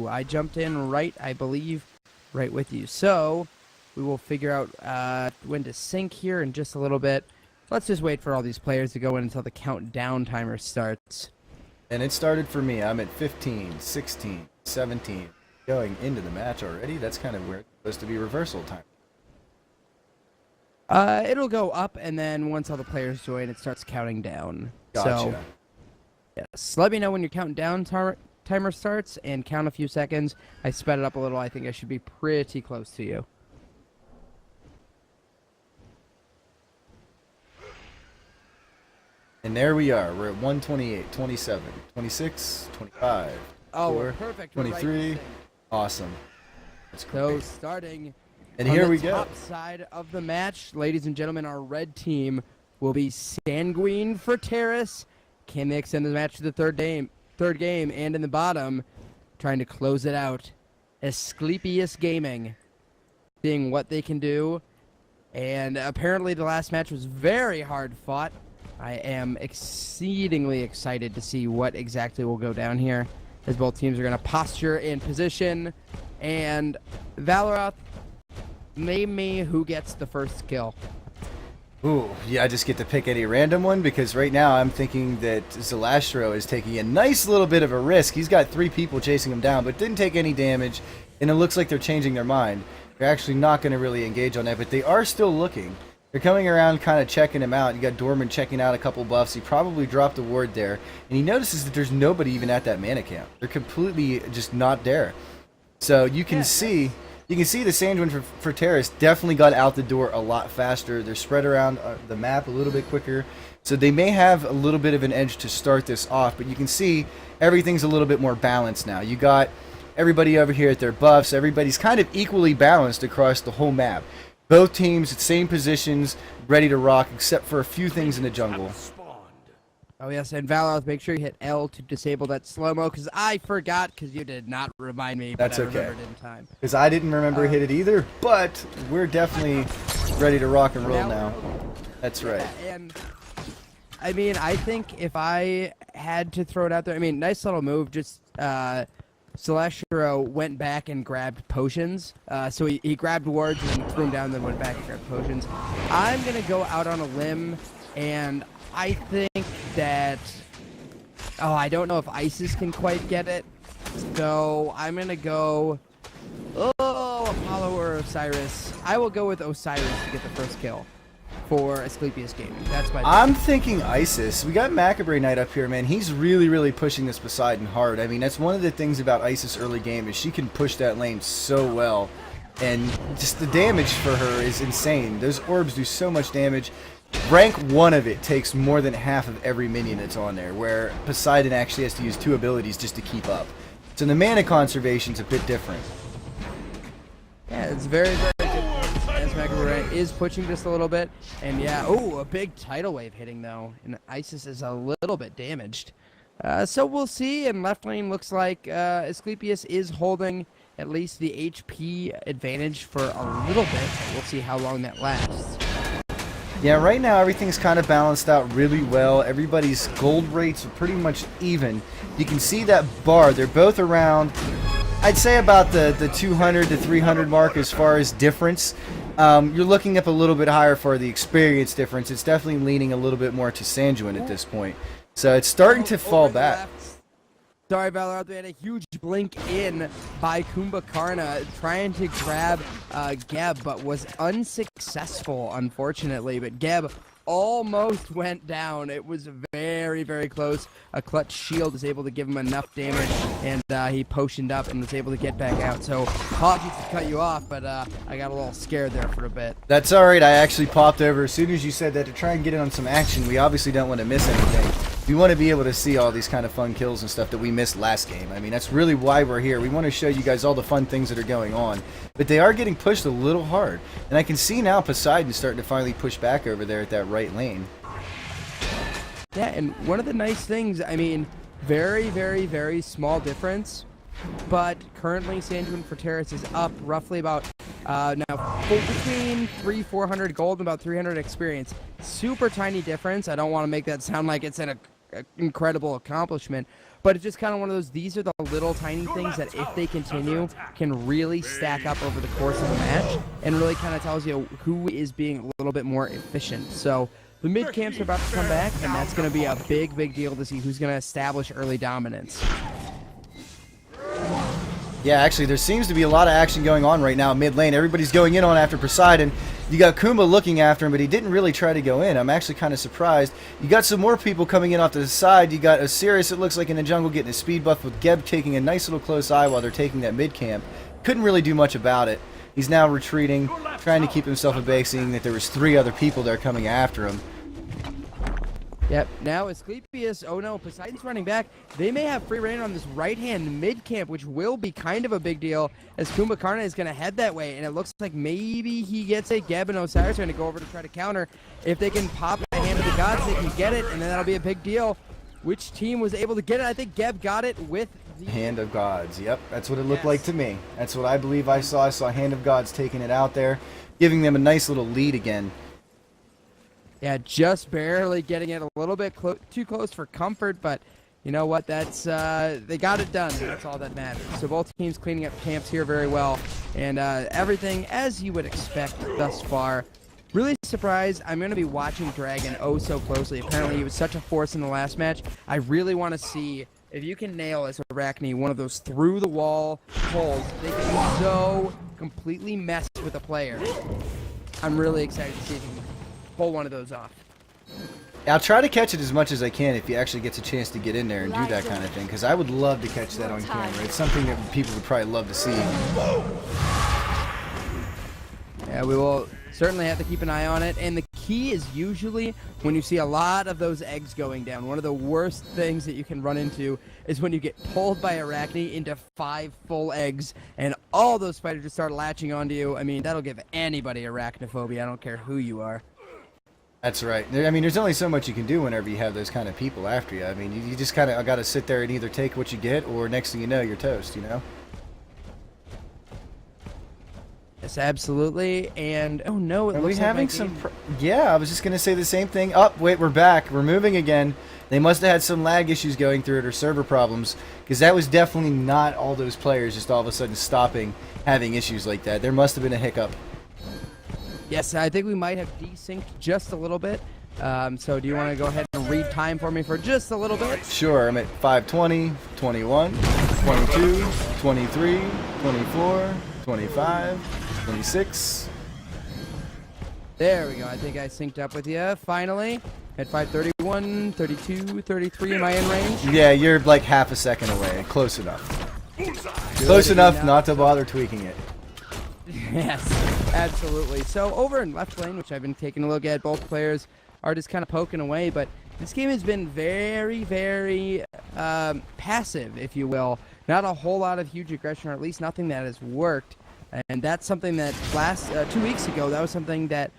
I jumped in I believe, right with you. So we will figure out when to sync here in just a little bit. Let's just wait for all these players to go in until the countdown timer starts. And it started for me. I'm at 15, 16, 17. Going into the match already? That's kind of weird. It's supposed to be reversal time. It'll go up, and then once all the players join, it starts counting down. Gotcha. So, yes. Let me know when your countdown timer starts, and count a few seconds. I sped it up a little. I think I should be pretty close to you. And there we are. We're at 128, 27, 26, 25, Oh, 4, perfect. 23. Right. Awesome. That's So great. starting And on here the we go. top side of the match, ladies and gentlemen, our red team will be Sanguine Frateris. Can they extend the match to the third game? And in the bottom, trying to close it out, Asclepius Gaming, seeing what they can do. And apparently the last match was very hard fought. I am exceedingly excited to see what exactly will go down here, as both teams are going to posture in position. And Valeroth, name me who gets the first kill. Ooh, yeah, I just get to pick any random one because right now I'm thinking that Zalastro is taking a nice little bit of a risk. He's got 3 people chasing him down, but didn't take any damage, and it looks like they're changing their mind. They're actually not going to really engage on that, but they are still looking. They're coming around kind of checking him out. You got Dorman checking out a couple buffs. He probably dropped a ward there, and he notices that there's nobody even at that mana camp. They're completely just not there. So you can see the Sanguine Frateris definitely got out the door a lot faster. They're spread around the map a little bit quicker. So they may have a little bit of an edge to start this off, but you can see everything's a little bit more balanced now. You got everybody over here at their buffs. Everybody's kind of equally balanced across the whole map. Both teams at same positions, ready to rock, except for a few things in the jungle. Oh yes, and Valeroth, make sure you hit L to disable that slow-mo, because I forgot, because you did not remind me, but That's I okay. remembered in time. Because I didn't remember hit it either, but we're definitely ready to rock and roll now. That's right. Yeah, and I mean, I think if I had to throw it out there, I mean, nice little move, just Celestro went back and grabbed potions. So he grabbed wards and threw them down, then went back and grabbed potions. I'm going to go out on a limb, and I think that... Oh, I don't know if Isis can quite get it. So I'm going to go... Oh, Apollo or Osiris. I will go with Osiris to get the first kill for Asclepius Gaming. That's my... I'm thinking Isis. We got Macabre Knight up here, man. He's really, really pushing this Poseidon hard. I mean, that's one of the things about Isis early game is she can push that lane so well. And just the damage for her is insane. Those orbs do so much damage. Rank 1 of it takes more than half of every minion that's on there, where Poseidon actually has to use 2 abilities just to keep up. So the mana conservation's a bit different. Yeah, it's very, very good. As Macabre is pushing just a little bit. And yeah, oh, a big tidal wave hitting though. And Isis is a little bit damaged. So we'll see. And left lane looks like Asclepius is holding at least the HP advantage for a little bit. We'll see how long that lasts. Yeah, right now everything's kind of balanced out really well. Everybody's gold rates are pretty much even. You can see that bar. They're both around, I'd say about the 200 to 300 mark as far as difference. You're looking up a little bit higher for the experience difference. It's definitely leaning a little bit more to Sanguine at this point. So it's starting to fall back. Sorry, Valeroth, we had a huge blink in by Kumbhakarna trying to grab Geb, but was unsuccessful, unfortunately. But Geb almost went down. It was very, very close. A clutch shield is able to give him enough damage, and he potioned up and was able to get back out. So, apologies to cut you off, but I got a little scared there for a bit. That's alright, I actually popped over as soon as you said that to try and get in on some action. We obviously don't want to miss anything. We want to be able to see all these kind of fun kills and stuff that we missed last game. I mean, that's really why we're here. We want to show you guys all the fun things that are going on. But they are getting pushed a little hard. And I can see now Poseidon starting to finally push back over there at that right lane. Yeah, and one of the nice things, I mean, very, very, very small difference. But currently, Sanguine Frateris is up roughly about between 400 gold and about 300 experience. Super tiny difference. I don't want to make that sound like it's incredible accomplishment. But it's just kind of one of those, these are the little tiny things that if they continue can really stack up over the course of a match and really kind of tells you who is being a little bit more efficient. So the mid camps are about to come back, and that's going to be a big, big deal to see who's going to establish early dominance. Yeah, actually, there seems to be a lot of action going on right now mid lane. Everybody's going in on after Poseidon. You got Kumba looking after him, but he didn't really try to go in. I'm actually kind of surprised. You got some more people coming in off to the side. You got Osiris, it looks like, in the jungle getting a speed buff, with Geb taking a nice little close eye while they're taking that mid camp. Couldn't really do much about it. He's now retreating, trying to keep himself at bay, seeing that there was 3 other people there coming after him. Yep, now Asclepius, oh no, Poseidon's running back. They may have free reign on this right-hand mid-camp, which will be kind of a big deal, as Kumba Karna is going to head that way, and it looks like maybe he gets it. Geb and Osiris are going to go over to try to counter. If they can pop the Hand of the Gods, they can get it, and then that'll be a big deal. Which team was able to get it? I think Geb got it with the Hand of Gods, yep, that's what it looked like to me. That's what I believe I saw. I saw Hand of Gods taking it out there, giving them a nice little lead again. Yeah, just barely getting it a little bit too close for comfort, but you know what? That's they got it done. That's all that matters. So both teams cleaning up camps here very well, and everything as you would expect thus far. Really surprised. I'm going to be watching Dragon oh so closely. Apparently, he was such a force in the last match. I really want to see if you can nail as Arachne one of those through-the-wall pulls. They can so completely mess with a player. I'm really excited to see if he can pull one of those off. I'll try to catch it as much as I can if he actually gets a chance to get in there and do that kind of thing, because I would love to catch that on camera. It's something that people would probably love to see. Yeah, we will certainly have to keep an eye on it, and the key is usually when you see a lot of those eggs going down. One of the worst things that you can run into is when you get pulled by Arachne into 5 full eggs and all those spiders just start latching onto you. I mean, that'll give anybody arachnophobia. I don't care who you are. That's right. I mean, there's only so much you can do whenever you have those kind of people after you. I mean, you just kind of got to sit there and either take what you get, or next thing you know, you're toast, you know? Yes, absolutely. And, oh no, it Are looks we like having some... Yeah, I was just going to say the same thing. Oh, wait, we're back. We're moving again. They must have had some lag issues going through it, or server problems, because that was definitely not all those players just all of a sudden stopping having issues like that. There must have been a hiccup. Yes, I think we might have desynced just a little bit. So do you want to go ahead and read time for me for just a little bit? Sure, I'm at 5:20, 21, 22, 23, 24, 25, 26. There we go. I think I synced up with you finally. At 5:31, 32, 33. Am I in range? Yeah, you're like half a second away. Close enough. Close enough not to bother tweaking it. Yes, absolutely. So over in left lane, which I've been taking a look at, both players are just kind of poking away, but this game has been very, very passive, if you will. Not a whole lot of huge aggression, or at least nothing that has worked. And that's something that 2 weeks ago, that was something that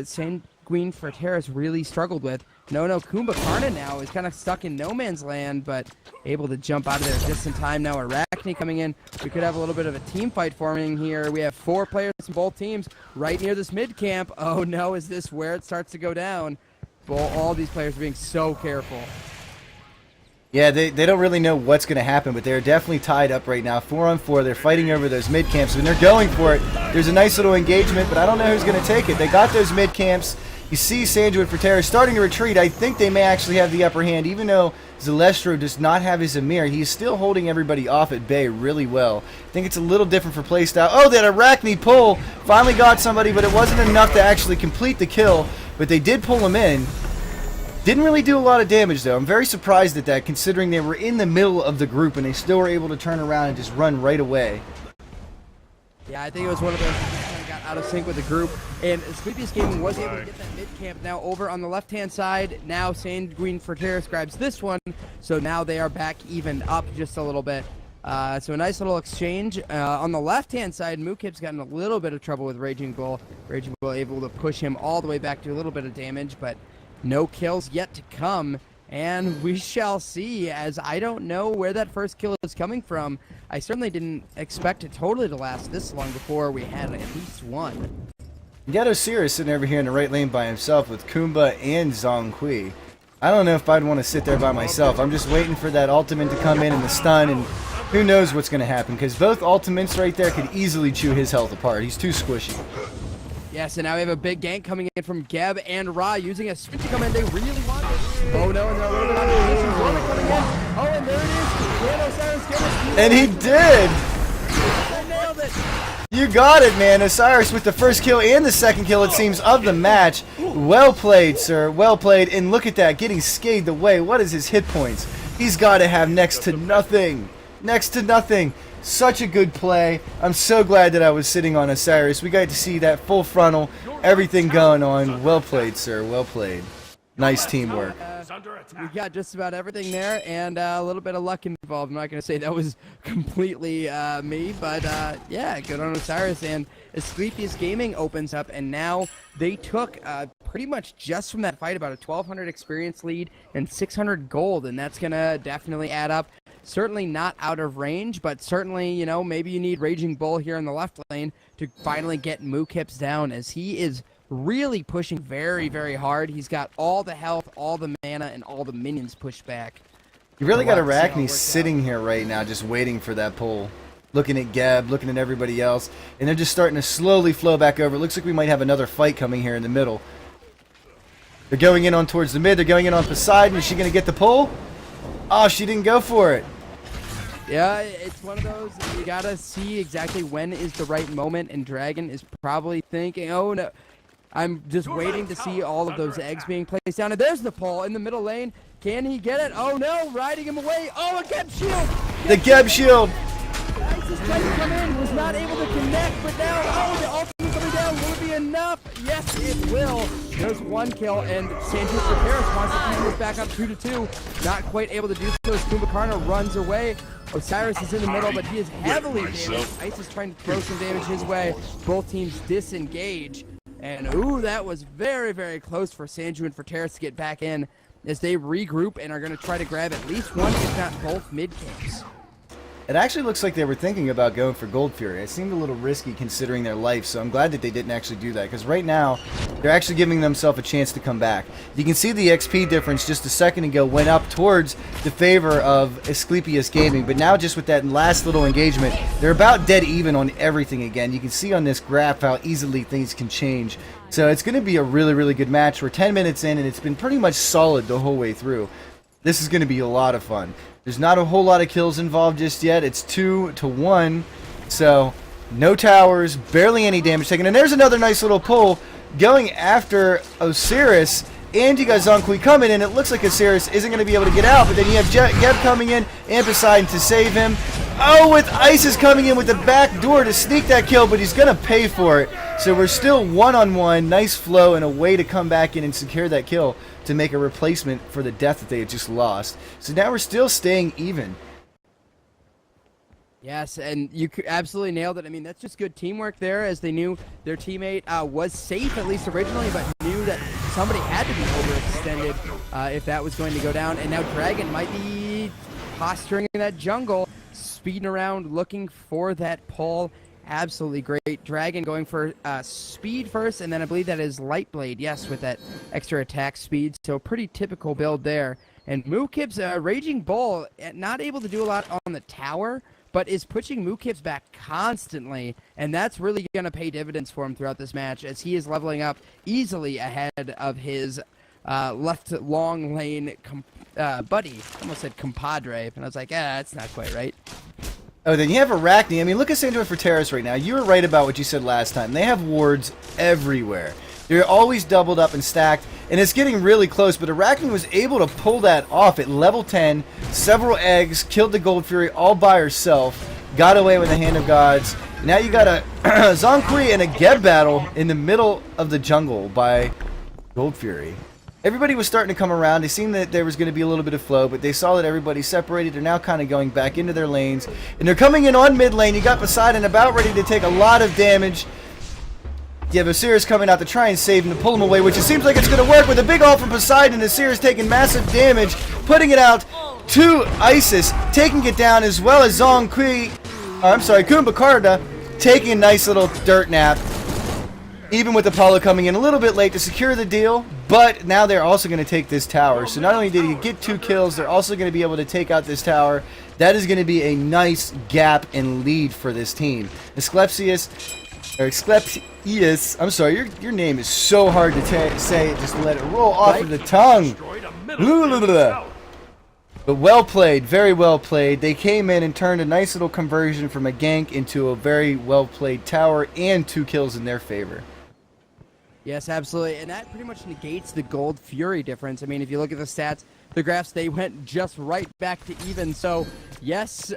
Sanguine Frateris really struggled with. No, Kumba Karna now is kind of stuck in no man's land, but able to jump out of there just in time. Now Arachne coming in. We could have a little bit of a team fight forming here. We have 4 players from both teams right near this mid camp. Oh no, is this where it starts to go down? All these players are being so careful. Yeah, they don't really know what's going to happen, but they're definitely tied up right now. 4-on-4, they're fighting over those mid camps, and they're going for it. There's a nice little engagement, but I don't know who's going to take it. They got those mid camps. You see Sanguine Frateris starting to retreat. I think they may actually have the upper hand, even though Zalestro does not have his Amir. He's still holding everybody off at bay really well. I think it's a little different for playstyle. Oh, that Arachne pull finally got somebody, but it wasn't enough to actually complete the kill. But they did pull him in. Didn't really do a lot of damage, though. I'm very surprised at that, considering they were in the middle of the group and they still were able to turn around and just run right away. Yeah, I think it was one of those that kind of got out of sync with the group. And Asclepius Gaming was able to get that mid-camp now over on the left-hand side. Now Sanguine Frateris grabs this one, so now they are back even up just a little bit. So a nice little exchange. On the left-hand side, Mookip's gotten a little bit of trouble with Raging Bull. Raging Bull able to push him all the way back to a little bit of damage, but no kills yet to come. And we shall see, as I don't know where that first kill is coming from. I certainly didn't expect it totally to last this long before we had at least one. You got Osiris sitting over here in the right lane by himself with Kumba and Zhonghui. I don't know if I'd want to sit there by myself. I'm just waiting for that ultimate to come in and the stun, and who knows what's going to happen, because both ultimates right there could easily chew his health apart. He's too squishy. Yes, and now we have a big gank coming in from Geb and Ra using a sprint to come in. They really want it. Oh no, and they're a little bit out of position. Gorman coming in. Oh, and there it is. Dan Osiris getting it. And he did! They nailed it. You got it, man. Osiris with the first kill and the second kill, it seems, of the match. Well played, sir. Well played. And look at that, getting scathed away. What is his hit points? He's got to have next to nothing. Next to nothing. Such a good play. I'm so glad that I was sitting on Osiris. We got to see that full frontal, everything going on. Well played, sir. Well played. Nice teamwork. We got just about everything there, and a little bit of luck involved. I'm not going to say that was completely me, but yeah, good on Osiris. And Asclepius Gaming opens up, and now they took pretty much just from that fight about a 1,200 experience lead and 600 gold, and that's going to definitely add up. Certainly not out of range, but certainly, you know, maybe you need Raging Bull here in the left lane to finally get Mookips down, as he is really pushing very, very hard. He's got all the health, all the mana, and all the minions pushed back. You really got Arachne sitting here right now just waiting for that pull. Looking at Geb, looking at everybody else, and they're just starting to slowly flow back over. It looks like we might have another fight coming here in the middle. They're going in on towards the mid. They're going in on Poseidon. Is she going to get the pull? Oh, she didn't go for it. Yeah, it's one of those, you gotta see exactly when is the right moment, and Dragon is probably thinking, oh no, I'm just waiting to see all of those eggs being placed down, and there's the pull in the middle lane. Can he get it? Oh no, riding him away. Oh, a Geb shield! The Geb shield! Ice is trying to come in, was not able to connect, but now, oh, the ultimate coming down, will it be enough? Yes, it will. There's one kill, and Sanguine Frateris wants to keep this back up 2-2. Not quite able to do so as Kumbhakarna runs away. Osiris is in the middle, but he is heavily damaged. Ice is trying to throw some damage his way. Both teams disengage. And, ooh, that was very, very close for Sanguine Frateris to get back in as they regroup and are going to try to grab at least one, if not both, mid-camps. It actually looks like they were thinking about going for Gold Fury. It seemed a little risky considering their life, so I'm glad that they didn't actually do that, because right now, they're actually giving themselves a chance to come back. You can see the XP difference just a second ago went up towards the favor of Asclepius Gaming, but now just with that last little engagement, they're about dead even on everything again. You can see on this graph how easily things can change. So it's going to be a really, really good match. We're 10 minutes in, and it's been pretty much solid the whole way through. This is going to be a lot of fun. There's not a whole lot of kills involved just yet. It's 2-1, so no towers, barely any damage taken. And there's another nice little pull going after Osiris. And you got Zonkui coming in. It looks like Osiris isn't going to be able to get out, but then you have Geb coming in and Poseidon to save him. Oh, with Isis coming in with the back door to sneak that kill, but he's going to pay for it. So we're still one-on-one, nice flow, and a way to come back in and secure that kill to make a replacement for the death that they had just lost. So now we're still staying even. Yes, and you absolutely nailed it. I mean, that's just good teamwork there, as they knew their teammate was safe, at least originally, but knew that somebody had to be overextended if that was going to go down. And now Dragon might be posturing in that jungle, speeding around, looking for that pull. Absolutely great. Dragon going for speed first, and then I believe that is Light Blade, yes, with that extra attack speed. So pretty typical build there. And Mookips, Raging Bull, not able to do a lot on the tower, but is pushing Mookips back constantly, and that's really going to pay dividends for him throughout this match, as he is leveling up easily ahead of his left long lane buddy. I almost said compadre, and I was like, that's not quite right. Oh, then you have Arachne. I mean, look at Sanguine Frateris right now. You were right about what you said last time. They have wards everywhere. They're always doubled up and stacked, and it's getting really close, but Arachne was able to pull that off at level 10, several eggs, killed the Gold Fury all by herself, got away with the Hand of Gods. Now you got a Zonkui and a Geb battle in the middle of the jungle by Gold Fury. Everybody was starting to come around. They seen that there was going to be a little bit of flow, but they saw that everybody separated. They're now kind of going back into their lanes, and they're coming in on mid lane. You got Poseidon about ready to take a lot of damage. You have Osiris coming out to try and save him, to pull him away, which it seems like it's going to work with a big ult from Poseidon. Osiris taking massive damage, putting it out to Isis, taking it down, as well as Kumbhakarna taking a nice little dirt nap. Even with Apollo coming in a little bit late to secure the deal, But now they're also going to take this tower. So not only did he get 2 kills, they're also going to be able to take out this tower. That is going to be a nice gap and lead for this team. Asclepius, I'm sorry, your name is so hard to say, just let it roll off of the tongue. But well played, very well played. They came in and turned a nice little conversion from a gank into a very well played tower and 2 kills in their favor. Yes, absolutely. And that pretty much negates the gold fury difference. I mean, if you look at the stats, the graphs, they went just right back to even. So, yes,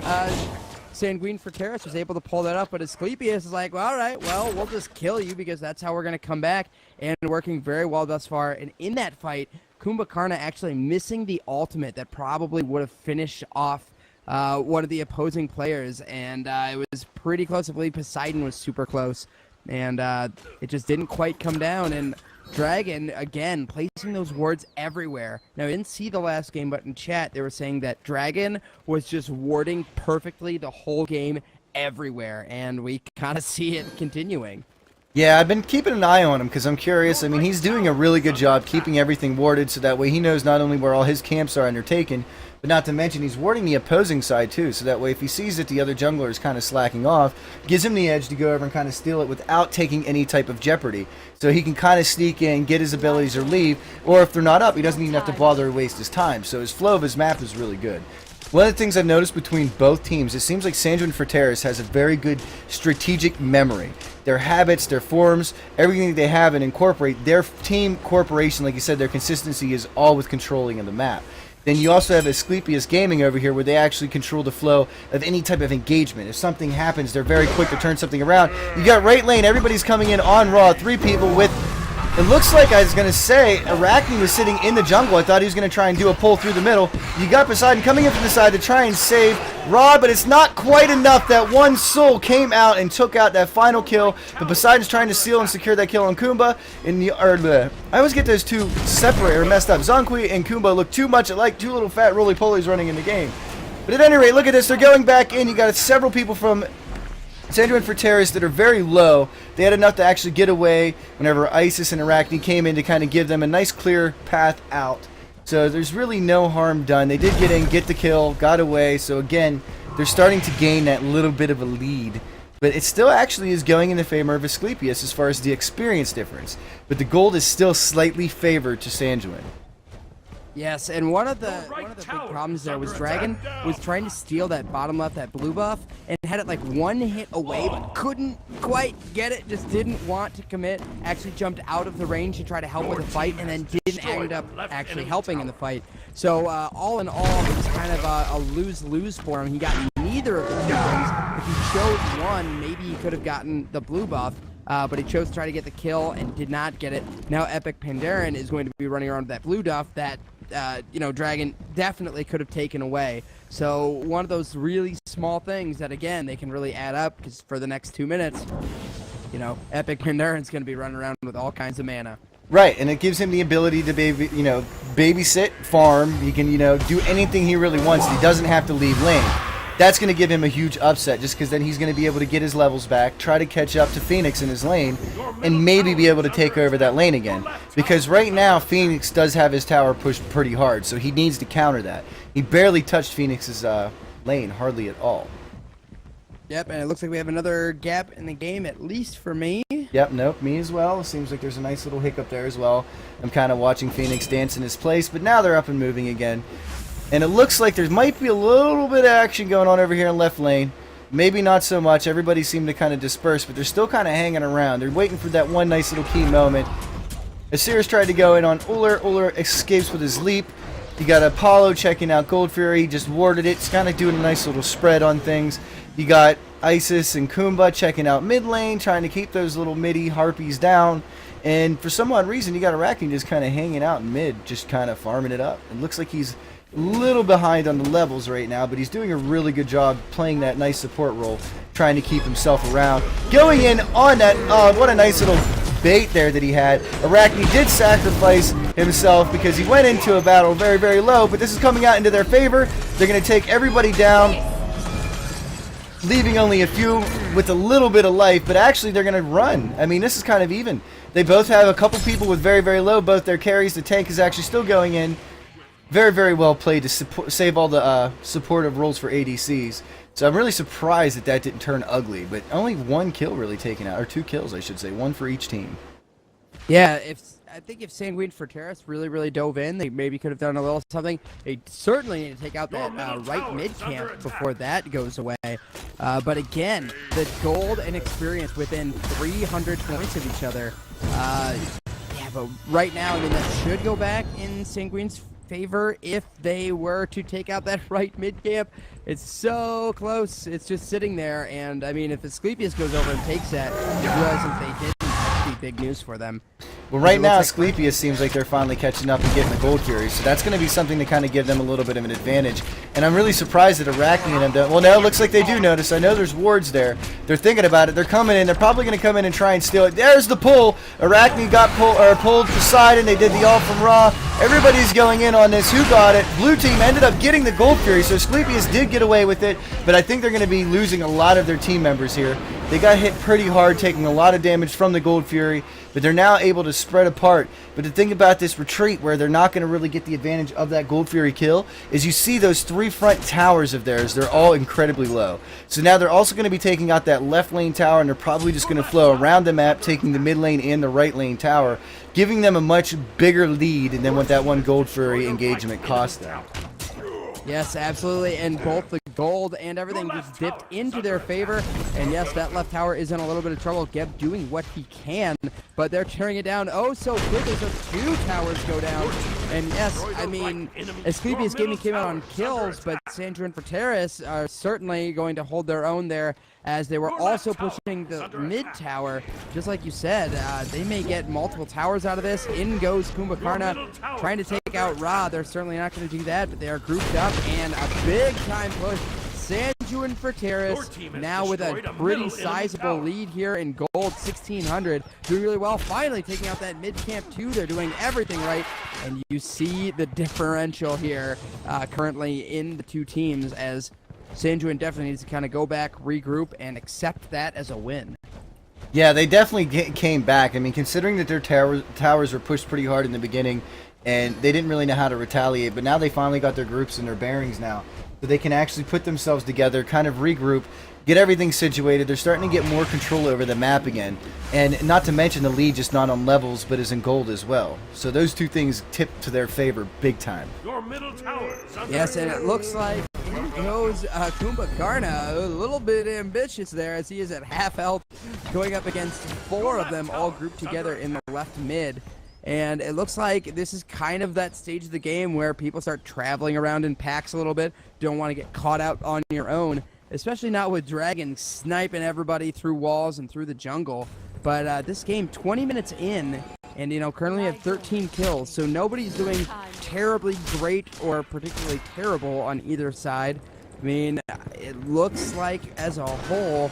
Sanguine Frateris was able to pull that up, but Asclepius is like, well, all right, well, we'll just kill you because that's how we're going to come back, and working very well thus far. And in that fight, Kumbhakarna actually missing the ultimate that probably would have finished off one of the opposing players, and it was pretty close. I believe Poseidon was super close, and it just didn't quite come down. And Dragon, again, placing those wards everywhere. Now, I didn't see the last game, but in chat, they were saying that Dragon was just warding perfectly the whole game everywhere, and we kind of see it continuing. Yeah, I've been keeping an eye on him because I'm curious. I mean, he's doing a really good job keeping everything warded, so that way he knows not only where all his camps are undertaken, but not to mention he's warding the opposing side too, so that way if he sees that the other jungler is kind of slacking off, gives him the edge to go over and kind of steal it without taking any type of jeopardy. So he can kind of sneak in, get his abilities or leave, or if they're not up, he doesn't even have to bother or waste his time. So his flow of his map is really good. One of the things I've noticed between both teams, it seems like Sanguine Frateris has a very good strategic memory. Their habits, their forms, everything that they have and incorporate, their team corporation, like you said, their consistency is all with controlling of the map. Then you also have Asclepius Gaming over here where they actually control the flow of any type of engagement. If something happens, they're very quick to turn something around. You got right lane, everybody's coming in on Raw, 3 people with... It looks like I was going to say Arachne was sitting in the jungle. I thought he was going to try and do a pull through the middle. You got Poseidon coming in from the side to try and save Rod, but it's not quite enough. That one soul came out and took out that final kill. But Poseidon's trying to steal and secure that kill on Kumba. I always get those two separate or messed up. Zonkui and Kumba look too much like 2 little fat roly-polies running in the game. But at any rate, look at this. They're going back in. You got several people from Sanguine Frateris that are very low. They had enough to actually get away whenever Isis and Arachne came in to kind of give them a nice clear path out. So there's really no harm done. They did get in, get the kill, got away. So again, they're starting to gain that little bit of a lead. But it still actually is going in the favor of Asclepius as far as the experience difference. But the gold is still slightly favored to Sanguine. Yes, and one of the big problems there was Dragon was trying to steal that bottom left, that blue buff, and had it like 1 hit away, but couldn't quite get it, just didn't want to commit, actually jumped out of the range to try to help with the fight, and then didn't end up actually helping in the fight. So all in all, it was kind of a lose-lose for him. He got neither of the 2 things. If he chose one, maybe he could have gotten the blue buff. But he chose to try to get the kill and did not get it. Now Epic Pandaren is going to be running around with that blue buff that, Dragon definitely could have taken away. So one of those really small things that, again, they can really add up, because for the next 2 minutes, Epic Pandaren's going to be running around with all kinds of mana. Right, and it gives him the ability to babysit, farm. He can, do anything he really wants. He doesn't have to leave lane. That's going to give him a huge upset, just because then he's going to be able to get his levels back, try to catch up to Phoenix in his lane, and maybe be able to take over that lane again. Because right now, Phoenix does have his tower pushed pretty hard, so he needs to counter that. He barely touched Phoenix's lane, hardly at all. Yep, and it looks like we have another gap in the game, at least for me. Yep, nope, me as well. It seems like there's a nice little hiccup there as well. I'm kind of watching Phoenix dance in his place, but now they're up and moving again. And it looks like there might be a little bit of action going on over here in left lane. Maybe not so much. Everybody seemed to kind of disperse, but they're still kind of hanging around. They're waiting for that one nice little key moment. Asir's tried to go in on Uller. Uller escapes with his leap. You got Apollo checking out Gold Fury. He just warded it. It's kind of doing a nice little spread on things. You got Isis and Kumba checking out mid lane, trying to keep those little midi harpies down. And for some odd reason, you got Arachne just kind of hanging out in mid, just kind of farming it up. It looks like he's a little behind on the levels right now, but he's doing a really good job playing that nice support role, trying to keep himself around. Going in on that, what a nice little bait there that he had. Arachne did sacrifice himself because he went into a battle very, very low, but this is coming out into their favor. They're going to take everybody down. leaving only a few with a little bit of life, but actually they're going to run. I mean, this is kind of even. They both have a couple people with very, very low, both their carries. The tank is actually still going in. Very, very well played to save all the supportive roles for ADCs. So I'm really surprised that that didn't turn ugly, but only one kill really taken out, or 2 kills, I should say, 1 for each team. Yeah, I think if Sanguine Frateris really dove in, they maybe could have done a little something. They certainly need to take out that right mid camp before that goes away. But again, the gold and experience within 300 points of each other. Yeah, but right now, I mean, that should go back in Sanguine's favor if they were to take out that right mid camp. It's so close. It's just sitting there. And, I mean, if Asclepius goes over and takes that, you realize if they didn't, that'd be big news for them. Well, right now, Asclepius seems like they're finally catching up and getting the Gold Fury, so that's going to be something to kind of give them a little bit of an advantage. And I'm really surprised that Arachne and them don't. Well, now it looks like they do notice. I know there's wards there. They're thinking about it. They're coming in. They're probably going to come in and try and steal it. There's the pull. Arachne got pulled Poseidon. They did the all from Ra. Everybody's going in on this. Who got it? Blue team ended up getting the Gold Fury, so Asclepius did get away with it, but I think they're going to be losing a lot of their team members here. They got hit pretty hard, taking a lot of damage from the Gold Fury, but they're now able to spread apart. But the thing about this retreat, where they're not going to really get the advantage of that Gold Fury kill, is you see those 3 front towers of theirs. They're all incredibly low. So now they're also going to be taking out that left lane tower, and they're probably just going to flow around the map, taking the mid lane and the right lane tower, giving them a much bigger lead than what that one Gold Fury engagement cost them. Yes, absolutely, and both the gold and everything just dipped into their favor, and yes, that left tower is in a little bit of trouble. Geb doing what he can, but they're tearing it down oh so quickly, so 2 towers go down, and yes, I mean, Asclepius Gaming came out on kills, but Sanguine Frateris are certainly going to hold their own there, as they were also pushing the mid tower. Just like you said, they may get multiple towers out of this. In goes Kumbhakarna, trying to take out Ra. They're certainly not going to do that, but they are grouped up, and a big time push. Sanguine Frateris now with a pretty sizable lead here in gold, 1600, doing really well, finally taking out that mid camp too. They're doing everything right, and you see the differential here currently in the 2 teams, as Sanguine definitely needs to kind of go back, regroup, and accept that as a win. Yeah, they definitely came back. I mean, considering that their towers were pushed pretty hard in the beginning, and they didn't really know how to retaliate, but now they finally got their groups and their bearings now, so they can actually put themselves together, kind of regroup, get everything situated. They're starting to get more control over the map again, and not to mention the lead just not on levels, but is in gold as well. So those 2 things tip to their favor big time. Your middle tower. Yes, and it looks like goes Kumbhakarna, a little bit ambitious there, as he is at half health, going up against 4 of them all grouped together in the left mid. And it looks like this is kind of that stage of the game where people start traveling around in packs a little bit, don't want to get caught out on your own, especially not with Dragon sniping everybody through walls and through the jungle. But this game, 20 minutes in, and, you know, currently have 13 kills, so nobody's doing terribly great or particularly terrible on either side. I mean, it looks like as a whole,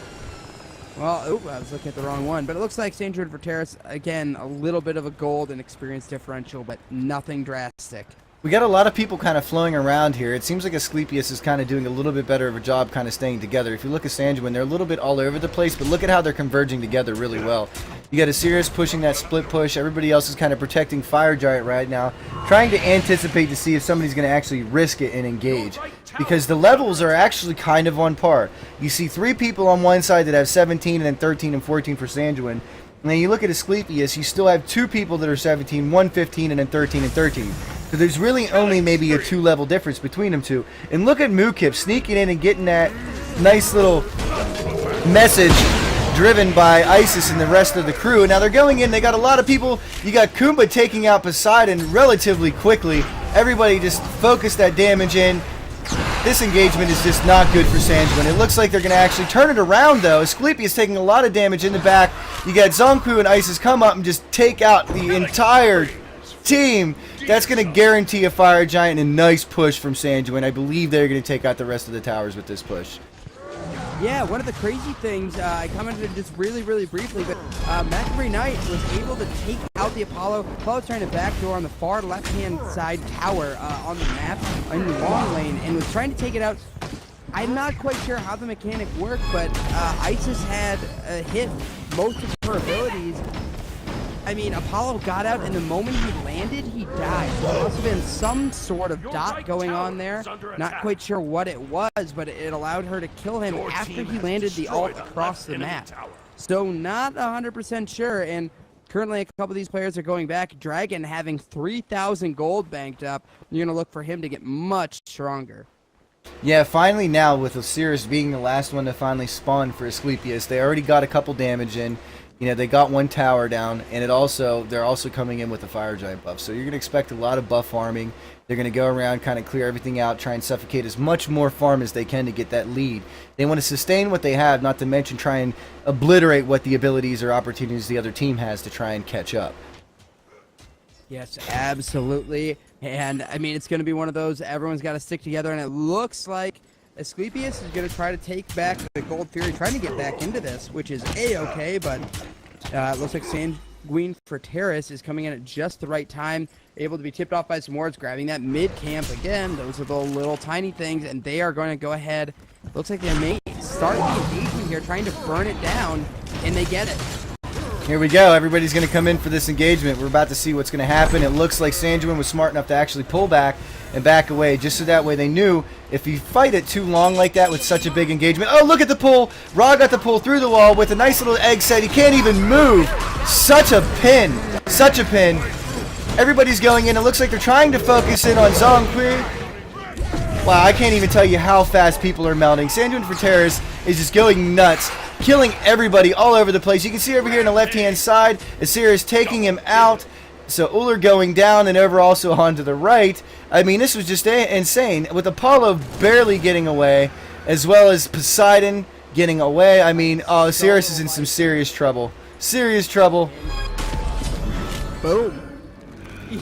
well, I was looking at the wrong one, but it looks like Sanguine Frateris, again, a little bit of a gold and experience differential, but nothing drastic. We got a lot of people kind of flowing around here. It seems like Asclepius is kind of doing a little bit better of a job kind of staying together. If you look at Sanguine, they're a little bit all over the place, but look at how they're converging together really well. You got Asclepius pushing that split push. Everybody else is kind of protecting Fire Giant right now, trying to anticipate to see if somebody's going to actually risk it and engage, because the levels are actually kind of on par. You see 3 people on one side that have 17 and then 13 and 14 for Sanguine. And then you look at Asclepius, you still have 2 people that are 17, 1 15, and then 13 and 13. So there's really only maybe a 2-level difference between them 2. And look at Mukip sneaking in and getting that nice little message driven by Isis and the rest of the crew. Now they're going in, they got a lot of people. You got Kumba taking out Poseidon relatively quickly. Everybody just focus that damage in. This engagement is just not good for Sanguine. It looks like they're going to actually turn it around, though. Asclepius taking a lot of damage in the back. You got Zonku and Isis come up and just take out the entire team. That's going to guarantee a Fire Giant and a nice push from Sanguine. I believe they're going to take out the rest of the towers with this push. Yeah, one of the crazy things, I commented just really briefly, but Maccabree Knight was able to take out the Apollo. Apollo's trying to backdoor on the far left-hand side tower on the map in the long lane, and was trying to take it out I'm not quite sure how the mechanic worked, but Isis had hit most of her abilities. I mean, Apollo got out, and the moment he landed, he died. So there must have been some sort of dot going on there. Not quite sure what it was, but it allowed her to kill him after he landed the ult across the map. So not 100% sure, and currently a couple of these players are going back. Dragon having 3,000 gold banked up. You're going to look for him to get much stronger. Yeah, finally now, with Osiris being the last one to finally spawn for Asclepius, they already got a couple damage in. You know, they got one tower down, and they're also coming in with a fire giant buff. So you're going to expect a lot of buff farming. They're going to go around, kind of clear everything out, try and suffocate as much more farm as they can to get that lead. They want to sustain what they have, not to mention try and obliterate what the abilities or opportunities the other team has to try and catch up. Yes, absolutely. And, I mean, it's going to be one of those, everyone's got to stick together, and it looks like Asclepius is going to try to take back the Gold Fury, trying to get back into this, which is A-okay, but it looks like Sanguine Frateris is coming in at just the right time, able to be tipped off by some wards, grabbing that mid-camp again. Those are the little tiny things, and they are going to go ahead. Looks like they may start the engagement here, trying to burn it down, and they get it. Here we go. Everybody's going to come in for this engagement. We're about to see what's going to happen. It looks like Sanguine was smart enough to actually pull back and back away, just so that way they knew if you fight it too long like that with such a big engagement. Oh, look at the pull. Ra got the pull through the wall with a nice little egg set. He can't even move. Such a pin. Such a pin. Everybody's going in. It looks like they're trying to focus in on Zongqi. Wow, I can't even tell you how fast people are melting. Sanguine Frateris is just going nuts, killing everybody all over the place. You can see over here on the left-hand side, Osiris taking him out. So Uller going down and over also onto the right. I mean, this was just insane. With Apollo barely getting away, as well as Poseidon getting away. I mean, Osiris is in some serious trouble. Serious trouble. Boom.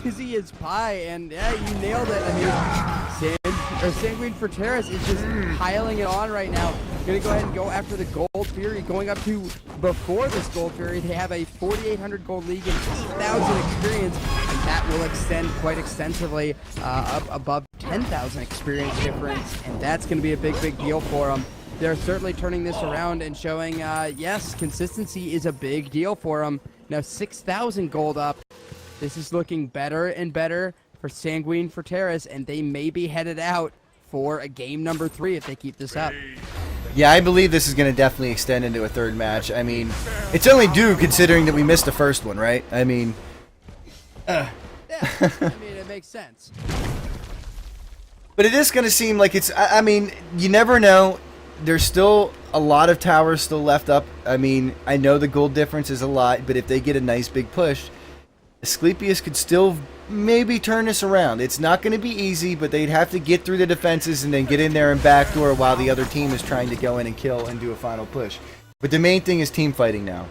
Easy as pie, and yeah, you nailed it. I mean, Sanguine Frateris is just piling it on right now. Gonna go ahead and go after the Gold Fury, going up to, before this Gold Fury, they have a 4,800 gold league and 8,000 experience, and that will extend quite extensively up above 10,000 experience difference, and that's gonna be a big, big deal for them. They're certainly turning this around and showing, yes, consistency is a big deal for them. Now 6,000 gold up. This is looking better and better for Sanguine Frateris, and they may be headed out for a game number 3 if they keep this up. Yeah, I believe this is going to definitely extend into a third match. I mean, it's only due considering that we missed the first one, right? I mean... Yeah, I mean, it makes sense. But it is going to seem like it's... I mean, you never know. There's still a lot of towers still left up. I mean, I know the gold difference is a lot, but if they get a nice big push, Asclepius could still maybe turn this around. It's not going to be easy, but they'd have to get through the defenses and then get in there and backdoor while the other team is trying to go in and kill and do a final push. But the main thing is team fighting now.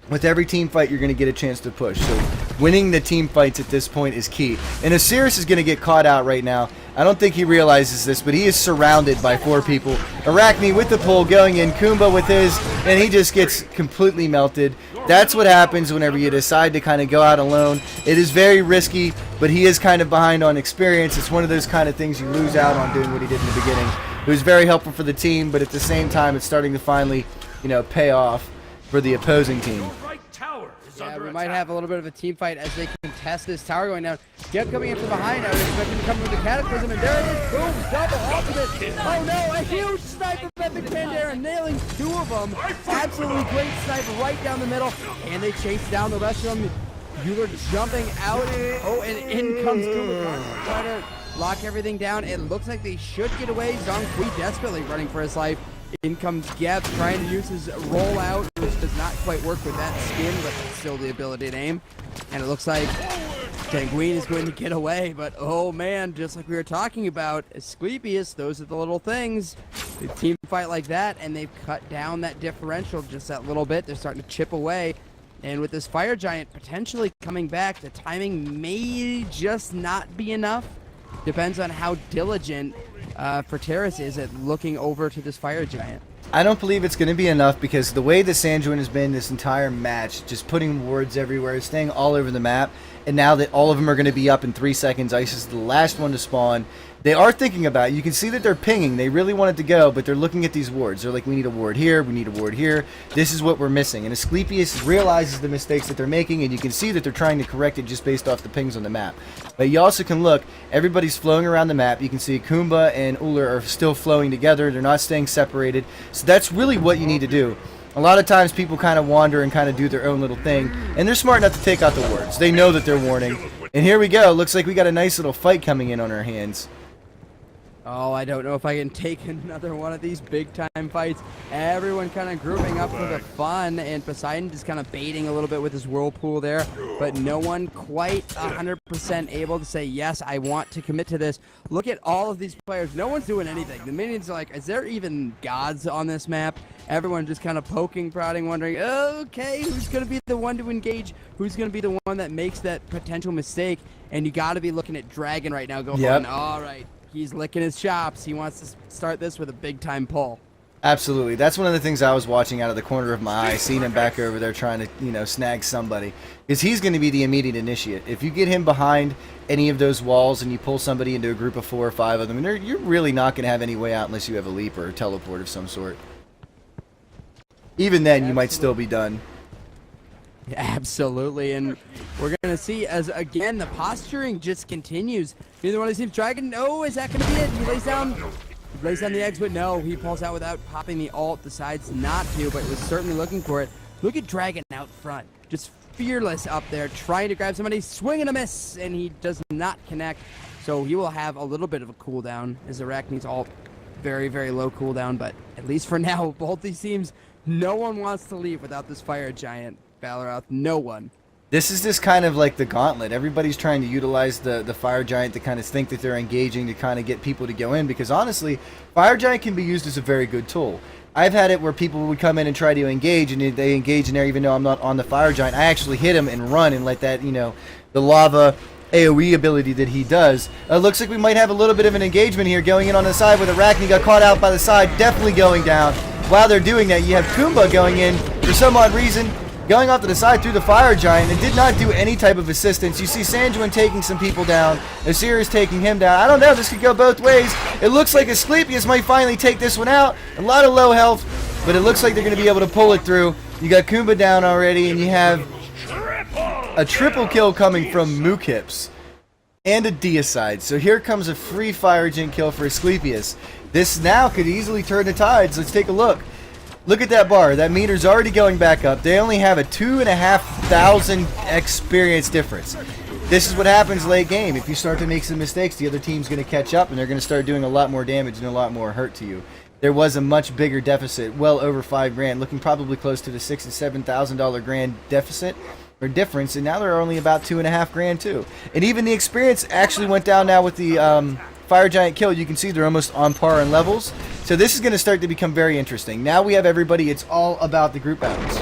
With every team fight, you're going to get a chance to push. So winning the team fights at this point is key. And Osiris is going to get caught out right now. I don't think he realizes this, but he is surrounded by 4 people. Arachne with the pull going in, Kumba with his, and he just gets completely melted. That's what happens whenever you decide to kind of go out alone. It is very risky, but he is kind of behind on experience. It's one of those kind of things you lose out on doing what he did in the beginning. It was very helpful for the team, but at the same time, it's starting to finally, you know, pay off for the opposing team. Yeah, we might have a little bit of a team fight as they contest this tower going down. Geb coming in from behind. I was expecting to come with the Cataclysm, and there it is. Boom, double ultimate. Oh no, a huge sniper from Epic Pandera, nailing 2 of them. Absolutely great sniper right down the middle, and they chase down the rest of them. Euler jumping out. Oh, and in comes Kuma, trying to lock everything down. It looks like they should get away. Zongqi desperately running for his life. In comes Geb, trying to use his rollout, which does not quite work with that skin, but still the ability to aim. And it looks like Sanguine is going to get away, but oh man, just like we were talking about, Asclepius, those are the little things. They team fight like that, and they've cut down that differential just that little bit. They're starting to chip away. And with this Fire Giant potentially coming back, the timing may just not be enough. Depends on how diligent Frateris is at looking over to this Fire Giant. I don't believe it's going to be enough because the way that Sanguine has been this entire match, just putting wards everywhere, staying all over the map, and now that all of them are going to be up in 3 seconds, Ice is the last one to spawn. They are thinking about it. You can see that they're pinging. They really want it to go, but they're looking at these wards. They're like, we need a ward here. We need a ward here. This is what we're missing. And Asclepius realizes the mistakes that they're making, and you can see that they're trying to correct it just based off the pings on the map. But you also can look. Everybody's flowing around the map. You can see Kumba and Uller are still flowing together. They're not staying separated. So that's really what you need to do. A lot of times people kind of wander and kind of do their own little thing, and they're smart enough to take out the wards. They know that they're warning. And here we go. Looks like we got a nice little fight coming in on our hands. Oh, I don't know if I can take another one of these big-time fights. Everyone kind of grouping up for the fun, and Poseidon just kind of baiting a little bit with his whirlpool there, but no one quite 100% able to say, yes, I want to commit to this. Look at all of these players. No one's doing anything. The minions are like, is there even gods on this map? Everyone just kind of poking, prodding, wondering, okay, who's going to be the one to engage? Who's going to be the one that makes that potential mistake? And you got to be looking at Dragon right now going, all right. He's licking his chops. He wants to start this with a big-time pull. Absolutely. That's one of the things I was watching out of the corner of my eye, seeing him back over there trying to, snag somebody. Because he's going to be the immediate initiate. If you get him behind any of those walls and you pull somebody into a group of 4 or 5 of them, you're really not going to have any way out unless you have a leap or a teleport of some sort. Even then, you might still be done. Absolutely, and we're going to see as, again, the posturing just continues. Neither one of these teams. Dragon, is that going to be it? He lays down the eggs, but no, he pulls out without popping the ult, decides not to, but was certainly looking for it. Look at Dragon out front, just fearless up there, trying to grab somebody, swing and a miss, and he does not connect. So he will have a little bit of a cooldown, as Arachne's ult, very, very low cooldown, but at least for now, both these teams, no one wants to leave without this fire giant. Valeroth, no one. This is just kind of like the gauntlet. Everybody's trying to utilize the fire giant to kind of think that they're engaging to kind of get people to go in, because honestly, fire giant can be used as a very good tool. I've had it where people would come in and try to engage, and they engage in there even though I'm not on the fire giant. I actually hit him and run and let that, the lava AoE ability that he does. Looks like we might have a little bit of an engagement here going in on the side with Arachne. Got caught out by the side, definitely going down. While they're doing that, you have Kumba going in for some odd reason, going off to the side through the fire giant, and did not do any type of assistance. You see Sanguine taking some people down, Osiris taking him down. I don't know, this could go both ways. It looks like Asclepius might finally take this one out. A lot of low health, but it looks like they're going to be able to pull it through. You got Kumba down already, and you have a triple kill coming from Mookips and a deicide. So here comes a free fire giant kill for Asclepius. This now could easily turn the tides. Let's take a look. Look at that bar. That meter's already going back up. They only have a 2,500 experience difference. This is what happens late game. If you start to make some mistakes, the other team's going to catch up, and they're going to start doing a lot more damage and a lot more hurt to you. There was a much bigger deficit, well over $5,000, looking probably close to the $6,000 and $7,000 grand deficit or difference, and now they're only about $2,500 too. And even the experience actually went down now with the fire giant kill. You can see they're almost on par in levels. So this is going to start to become very interesting. Now we have everybody. It's all about the group battles.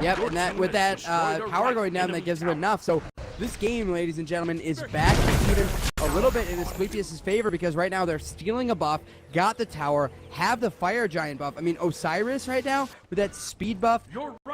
Yep, and with that power going down, that gives them enough. So this game, ladies and gentlemen, is back even a little bit in Asclepius' favor, because right now they're stealing a buff, got the tower, have the fire giant buff. I mean, Osiris right now with that speed buff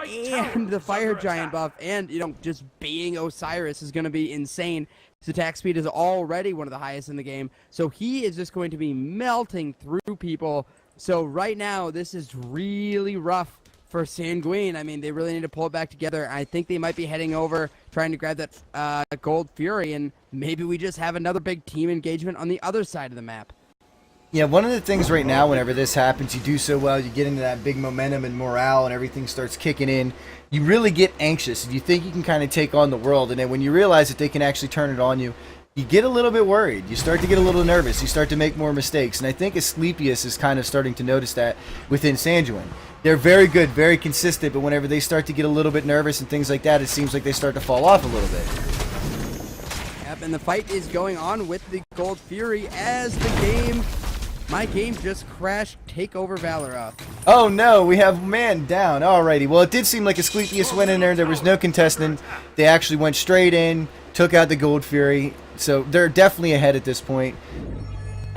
and the fire giant buff, and just being Osiris is going to be insane. His attack speed is already one of the highest in the game, so he is just going to be melting through people. So right now, this is really rough for Sanguine. I mean, they really need to pull it back together. I think they might be heading over, trying to grab that Gold Fury, and maybe we just have another big team engagement on the other side of the map. Yeah, one of the things right now, whenever this happens, you do so well, you get into that big momentum and morale, and everything starts kicking in. You really get anxious, and you think you can kind of take on the world, and then when you realize that they can actually turn it on you, you get a little bit worried. You start to get a little nervous. You start to make more mistakes, and I think Asclepius is kind of starting to notice that within Sanguine. They're very good, very consistent, but whenever they start to get a little bit nervous and things like that, it seems like they start to fall off a little bit. Yep, and the fight is going on with the Gold Fury as my game just crashed. Take over Valeroth. Oh no, we have man down. Alrighty, well it did seem like Asclepius went in there. There was no contestant. They actually went straight in, took out the Gold Fury. So they're definitely ahead at this point.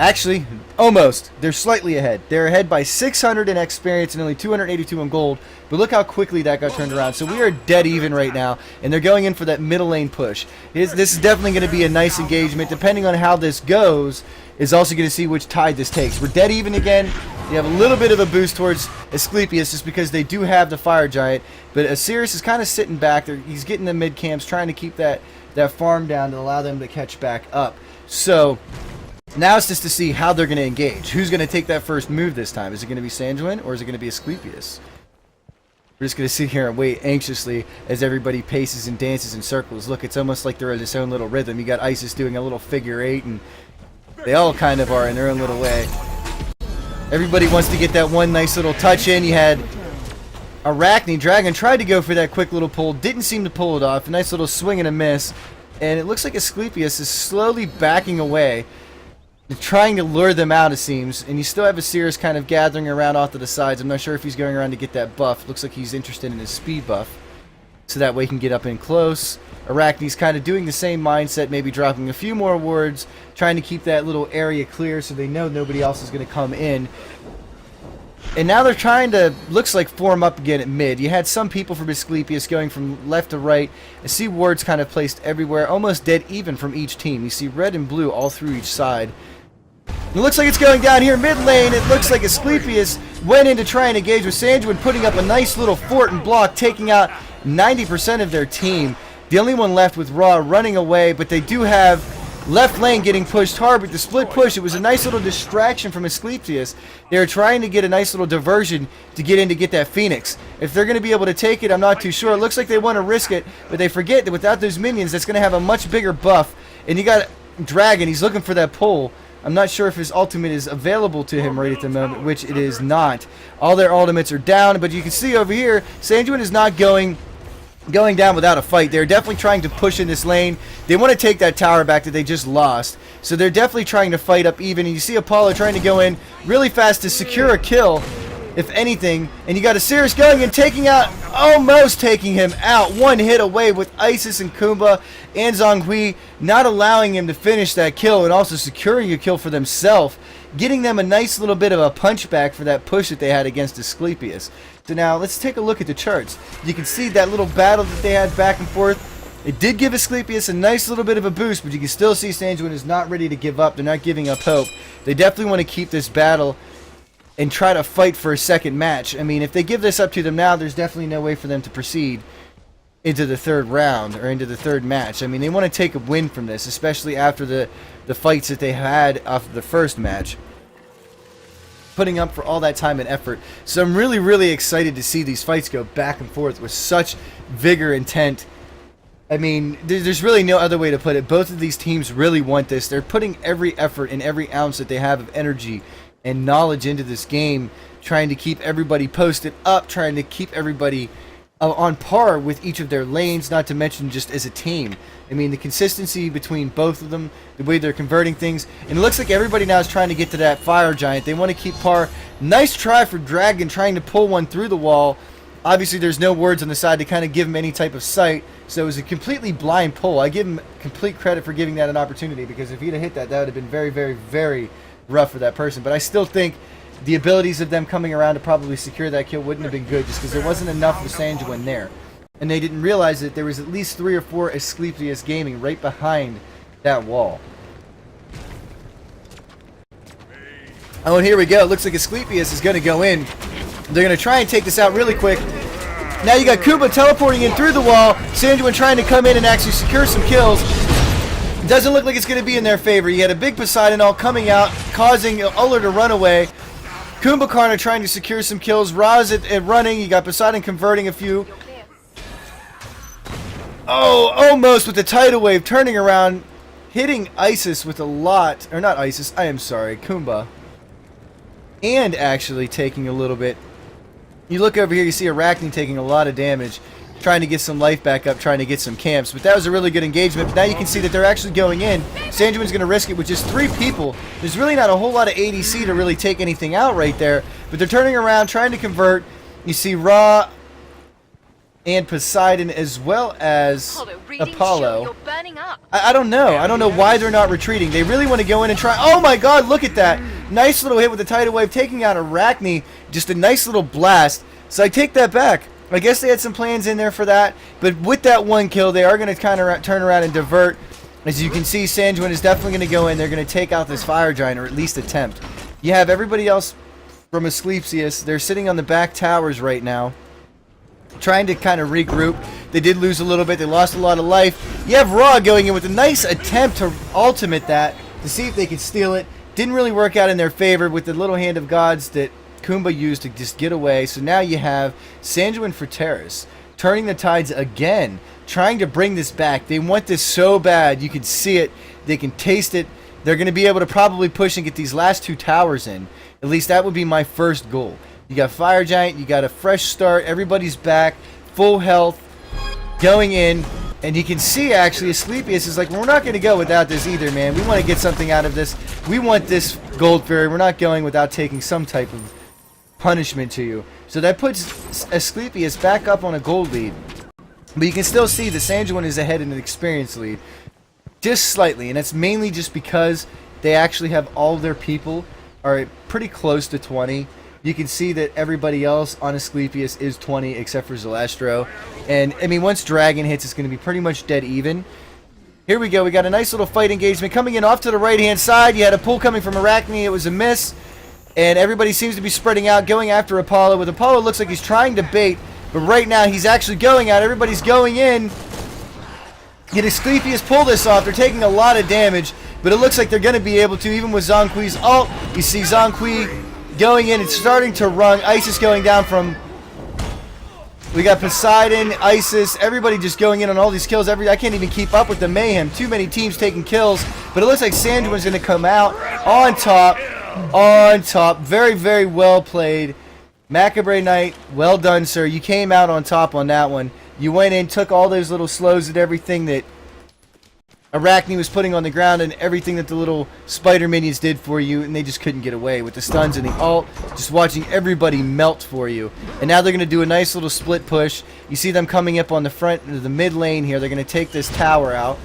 Actually, almost. They're slightly ahead. They're ahead by 600 in experience and only 282 in gold. But look how quickly that got turned around. So we are dead even right now, and they're going in for that middle lane push. This is definitely going to be a nice engagement. Depending on how this goes, is also going to see which tide this takes. We're dead even again. You have a little bit of a boost towards Asclepius just because they do have the Fire Giant. But Asclepius is kind of sitting back. He's getting the mid camps, trying to keep that farm down to allow them to catch back up. So now it's just to see how they're going to engage. Who's going to take that first move this time? Is it going to be Sanguine or is it going to be Asclepius? We're just going to sit here and wait anxiously as everybody paces and dances in circles. Look, it's almost like they're in its own little rhythm. You got Isis doing a little figure 8, and they all kind of are in their own little way. Everybody wants to get that one nice little touch in. You had Arachne Dragon tried to go for that quick little pull, didn't seem to pull it off. A nice little swing and a miss. And it looks like Asclepius is slowly backing away, trying to lure them out, it seems. And you still have Asclepius kind of gathering around off to the sides. I'm not sure if he's going around to get that buff. Looks like he's interested in his speed buff, so that way he can get up in close. Arachne's kind of doing the same mindset, maybe dropping a few more wards, trying to keep that little area clear so they know nobody else is going to come in. And now they're trying to, looks like, form up again at mid. You had some people from Asclepius going from left to right. I see wards kind of placed everywhere, almost dead even from each team. You see red and blue all through each side. It looks like it's going down here mid lane. It looks like Asclepius went in to try and engage with Sanguine, putting up a nice little fort and block, taking out 90% of their team. The only one left with Raw running away, but they do have left lane getting pushed hard with the split push. It was a nice little distraction from Asclepius. They were trying to get a nice little diversion to get in to get that Phoenix. If they're going to be able to take it, I'm not too sure. It looks like they want to risk it, but they forget that without those minions, that's going to have a much bigger buff. And you got Dragon. He's looking for that pull. I'm not sure if his ultimate is available to him right at the moment, which it is not. All their ultimates are down, but you can see over here, Sanguine is not going down without a fight. They're definitely trying to push in this lane. They want to take that tower back that they just lost. So they're definitely trying to fight up even. And you see Apollo trying to go in really fast to secure a kill, if anything. And you got Asclepius going and taking out, almost taking him out. One hit away with Isis and Kumba and Zhonghui, not allowing him to finish that kill and also securing a kill for themselves, getting them a nice little bit of a punchback for that push that they had against Asclepius. So now let's take a look at the charts. You can see that little battle that they had back and forth. It did give Asclepius a nice little bit of a boost, but you can still see Sanguine is not ready to give up. They're not giving up hope. They definitely want to keep this battle and try to fight for a second match. I mean, if they give this up to them now, there's definitely no way for them to proceed into the third round or into the third match. I mean, they want to take a win from this, especially after the fights that they had off the first match, putting up for all that time and effort. So I'm really, really excited to see these fights go back and forth with such vigor and intent. I mean, there's really no other way to put it. Both of these teams really want this. They're putting every effort and every ounce that they have of energy and knowledge into this game, trying to keep everybody posted up, trying to keep everybody on par with each of their lanes, not to mention just as a team. I mean, the consistency between both of them, the way they're converting things, and it looks like everybody now is trying to get to that Fire Giant. They want to keep par. Nice try for Dragon trying to pull one through the wall. Obviously, there's no words on the side to kind of give him any type of sight, so it was a completely blind pull. I give him complete credit for giving that an opportunity, because if he'd have hit that, that would have been very, very, very rough for that person. But I still think the abilities of them coming around to probably secure that kill wouldn't have been good, just because there wasn't enough of Sanguine there. And they didn't realize that there was at least 3 or 4 Asclepius gaming right behind that wall. Oh, and here we go. It looks like Asclepius is going to go in. They're going to try and take this out really quick. Now you got Kumba teleporting in through the wall. Sanguine trying to come in and actually secure some kills. Doesn't look like it's going to be in their favor. You had a big Poseidon all coming out, causing Uller to run away. Kumbhakarna trying to secure some kills. Raz at running. You got Poseidon converting a few. Oh, almost with the tidal wave turning around, hitting Isis with a lot. Or not Isis, I am sorry, Kumba. And actually taking a little bit. You look over here, you see Arachne taking a lot of damage, trying to get some life back up, trying to get some camps. But that was a really good engagement. But now you can see that they're actually going in. Sanguine's going to risk it with just 3 people. There's really not a whole lot of ADC to really take anything out right there. But they're turning around, trying to convert. You see Ra and Poseidon, as well as Apollo. You're burning up. I don't know. I don't know why they're not retreating. They really want to go in and try. Oh my god, look at that. Nice little hit with the tidal wave, taking out Arachne. Just a nice little blast. So I take that back. I guess they had some plans in there for that. But with that one kill, they are going to kind of turn around and divert. As you can see, Sanguine is definitely going to go in. They're going to take out this fire giant, or at least attempt. You have everybody else from Asclepius. They're sitting on the back towers right now, trying to kind of regroup. They did lose a little bit. They lost a lot of life. You have Ra going in with a nice attempt to ultimate that, to see if they could steal it. Didn't really work out in their favor with the little hand of gods that Kumba used to just get away. So now you have Sanguine Frateris turning the tides again, trying to bring this back. They want this so bad. You can see it. They can taste it. They're going to be able to probably push and get these last 2 towers in. At least that would be my first goal. You got Fire Giant. You got a fresh start. Everybody's back. Full health. Going in. And you can see, actually, Asclepius is like, we're not going to go without this either, man. We want to get something out of this. We want this Gold Fairy. We're not going without taking some type of punishment to you. So that puts Asclepius back up on a gold lead. But you can still see the Sanguine is ahead in an experience lead. Just slightly. And that's mainly just because they actually have all their people are pretty close to 20. You can see that everybody else on Asclepius is 20 except for Zalastro. And, I mean, once Dragon hits, it's going to be pretty much dead even. Here we go. We got a nice little fight engagement coming in off to the right-hand side. You had a pull coming from Arachne. It was a miss. And everybody seems to be spreading out, going after Apollo. With Apollo, looks like he's trying to bait. But right now, he's actually going out. Everybody's going in. Yet Asclepius pull this off. They're taking a lot of damage. But it looks like they're going to be able to, even with Zonqui's ult. You see Zonqui going in and starting to run. Isis going down from... We got Poseidon, Isis, everybody just going in on all these kills. I can't even keep up with the mayhem. Too many teams taking kills. But it looks like Sanguine's going to come out on top. On top. Very, very well played. Macabre Knight, well done, sir. You came out on top on that one. You went in, took all those little slows and everything that Arachne was putting on the ground and everything that the little spider minions did for you, and they just couldn't get away with the stuns and the ult, just watching everybody melt for you. And now they're going to do a nice little split push. You see them coming up on the front, the mid lane here. They're going to take this tower out,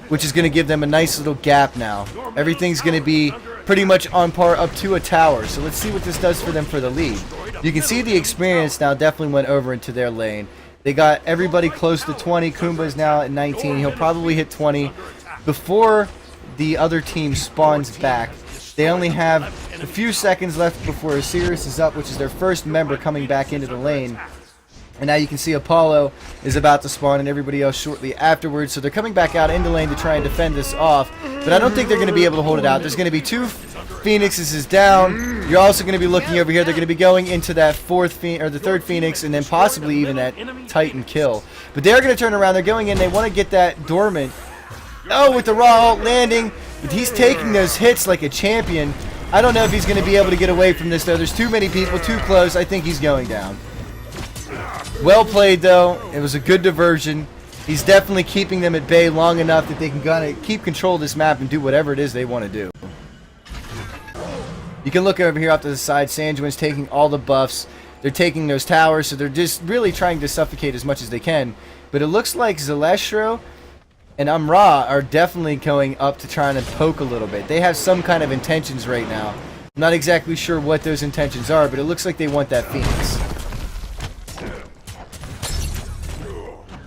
which is going to give them a nice little gap now. Everything's going to be pretty much on par up to a tower. So let's see what this does for them for the lead. You can see the experience now definitely went over into their lane. They got everybody close to 20. Kumba is now at 19. He'll probably hit 20 before the other team spawns back. They only have a few seconds left before Osiris is up, which is their first member coming back into the lane. And now you can see Apollo is about to spawn and everybody else shortly afterwards. So they're coming back out into lane to try and defend this off. But I don't think they're going to be able to hold it out. There's going to be 2 Phoenixes is down. You're also going to be looking over here. They're going to be going into that the third Phoenix and then possibly even that Titan kill. But they're going to turn around. They're going in. They want to get that dormant. Oh, with the raw ult landing. But he's taking those hits like a champion. I don't know if he's going to be able to get away from this, though. There's too many people, too close. I think he's going down. Well played, though. It was a good diversion. He's definitely keeping them at bay long enough that they can kind of keep control of this map and do whatever it is they want to do. You can look over here off to the side. Sanguine's taking all the buffs. They're taking those towers, so they're just really trying to suffocate as much as they can. But it looks like Zalastro and Amra are definitely going up to trying to poke a little bit. They have some kind of intentions right now. I'm not exactly sure what those intentions are, but it looks like they want that Phoenix.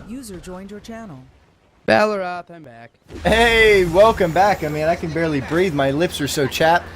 User joined your channel. Valeroth, I'm back. Hey, welcome back. I mean, I can barely breathe. My lips are so chapped.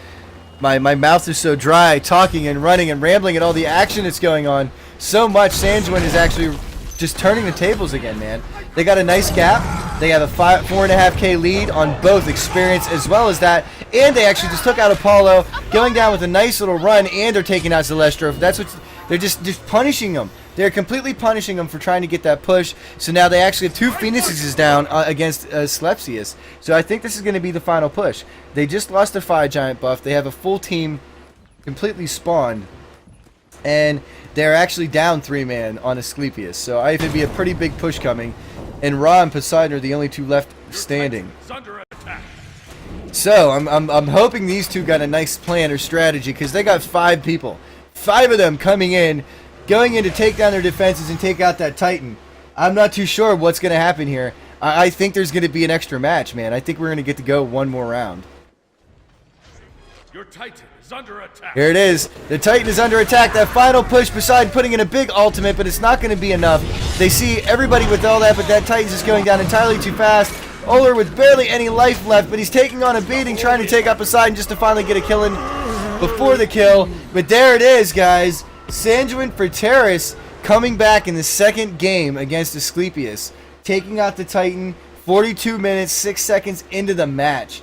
My mouth is so dry, talking and running and rambling at all the action that's going on. So much. Sanguine is actually just turning the tables again, man. They got a nice gap. They have a 4.5k lead on both experience as well as that. And they actually just took out Apollo, going down with a nice little run, and they're taking out Zalastro. That's what they're just punishing them. They're completely punishing them for trying to get that push. So now they actually have 2 Phoenixes down against Asclepius. So I think this is going to be the final push. They just lost their Fire Giant buff. They have a full team completely spawned. And they're actually down 3-man on Asclepius. So I think it'd be a pretty big push coming. And Ra and Poseidon are the only 2 left standing. So I'm hoping these 2 got a nice plan or strategy, because they got 5 people. 5 of them coming in, going in to take down their defenses and take out that Titan. I'm not too sure what's going to happen here. I think there's going to be an extra match, man. I think we're going to get to go one more round. Your Titan is under attack. Here it is. The Titan is under attack. That final push beside putting in a big ultimate, but it's not going to be enough. They see everybody with all that, but that Titan's just going down entirely too fast. Oler with barely any life left, but he's taking on a beating, trying to take up Poseidon just to finally get a kill in before the kill. But there it is, guys. Sanguine Frateris coming back in the second game against Asclepius, taking out the Titan 42 minutes, 6 seconds into the match.